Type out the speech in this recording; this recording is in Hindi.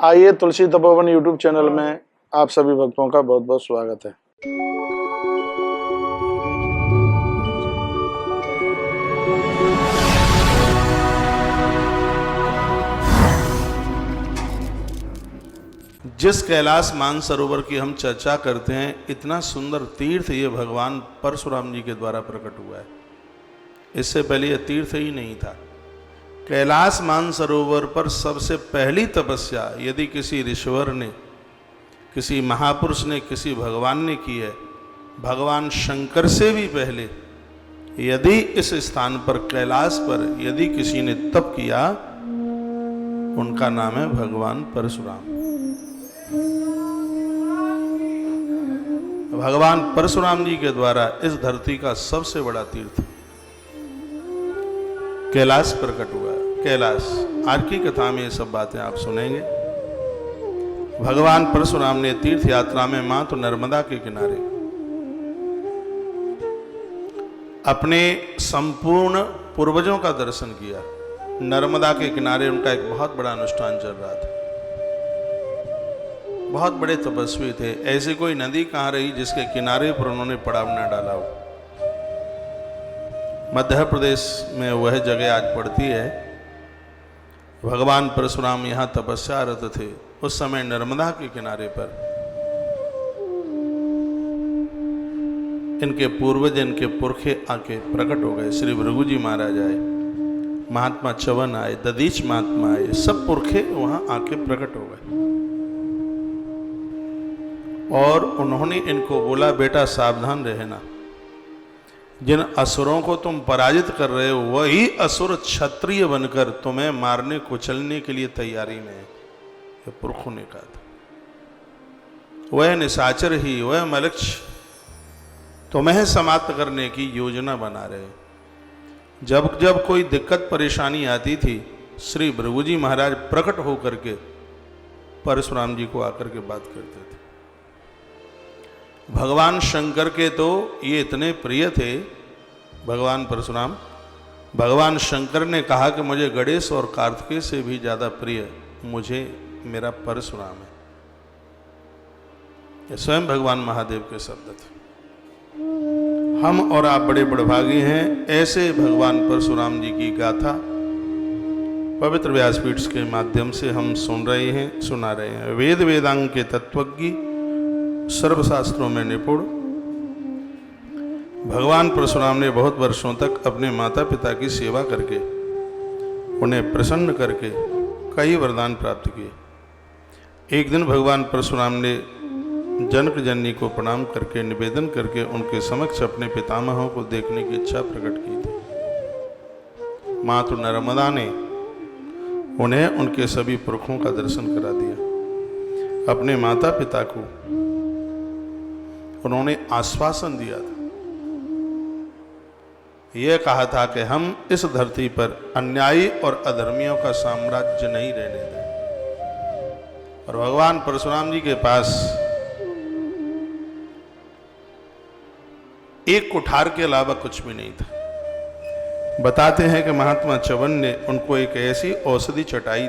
आइए तुलसी तपोवन यूट्यूब चैनल में आप सभी भक्तों का बहुत बहुत स्वागत है। जिस कैलाश मानसरोवर की हम चर्चा करते हैं, इतना सुंदर तीर्थ ये भगवान परशुराम जी के द्वारा प्रकट हुआ है। इससे पहले यह तीर्थ ही नहीं था। कैलाश मानसरोवर पर सबसे पहली तपस्या यदि किसी ऋषिवर ने, किसी महापुरुष ने, किसी भगवान ने की है, भगवान शंकर से भी पहले यदि इस स्थान पर कैलाश पर यदि किसी ने तप किया, उनका नाम है भगवान परशुराम। भगवान परशुराम जी के द्वारा इस धरती का सबसे बड़ा तीर्थ कैलाश प्रकट हुआ। कैलाश आज की कथा में ये सब बातें आप सुनेंगे। भगवान परशुराम ने तीर्थ यात्रा में मां तो नर्मदा के किनारे अपने संपूर्ण पूर्वजों का दर्शन किया। नर्मदा के किनारे उनका एक बहुत बड़ा अनुष्ठान चल रहा था। बहुत बड़े तपस्वी थे। ऐसी कोई नदी कहाँ रही जिसके किनारे पर उन्होंने पड़ाव न डाला हो। मध्य प्रदेश में वह जगह आज पड़ती है। भगवान परशुराम यहाँ तपस्यारत थे। उस समय नर्मदा के किनारे पर इनके पूर्वज, इनके पुरखे आके प्रकट हो गए। श्री भृगु जी महाराज आए, महात्मा च्यवन आए, दधीच महात्मा आए, सब पुरखे वहां आके प्रकट हो गए। और उन्होंने इनको बोला, बेटा सावधान रहना, जिन असुरों को तुम पराजित कर रहे हो वही असुर क्षत्रिय बनकर तुम्हें मारने कुचलने के लिए तैयारी में है। ये पुरखों ने कहा था। वह निशाचर ही, वह मलक्ष तुम्हें समाप्त करने की योजना बना रहे। जब जब कोई दिक्कत परेशानी आती थी, श्री भृगु जी महाराज प्रकट होकर के परशुराम जी को आकर के बात करते थे। भगवान शंकर के तो ये इतने प्रिय थे भगवान परशुराम। भगवान शंकर ने कहा कि मुझे गणेश और कार्तिकेय से भी ज्यादा प्रिय मुझे मेरा परशुराम है। ये स्वयं भगवान महादेव के शब्द थे। हम और आप बड़े बड़भागी हैं, ऐसे भगवान परशुराम जी की गाथा पवित्र व्यासपीठ के माध्यम से हम सुना रहे हैं। वेद वेदांग के तत्वज्ञ, सर्वशास्त्रों में निपुण भगवान परशुराम ने बहुत वर्षों तक अपने माता पिता की सेवा करके, उन्हें प्रसन्न करके कई वरदान प्राप्त किए। एक दिन भगवान परशुराम ने जनक जननी को प्रणाम करके, निवेदन करके उनके समक्ष अपने पितामहों को देखने की इच्छा प्रकट की थी। मां तो नर्मदा ने उन्हें उनके सभी पुरखों का दर्शन करा दिया। अपने माता पिता को उन्होंने आश्वासन दिया था, यह कहा था कि हम इस धरती पर अन्यायी और अधर्मियों का साम्राज्य नहीं रहने दें। और भगवान परशुराम जी के पास एक कुठार के अलावा कुछ भी नहीं था। बताते हैं कि महात्मा च्यवन ने उनको एक ऐसी औषधि चटाई थी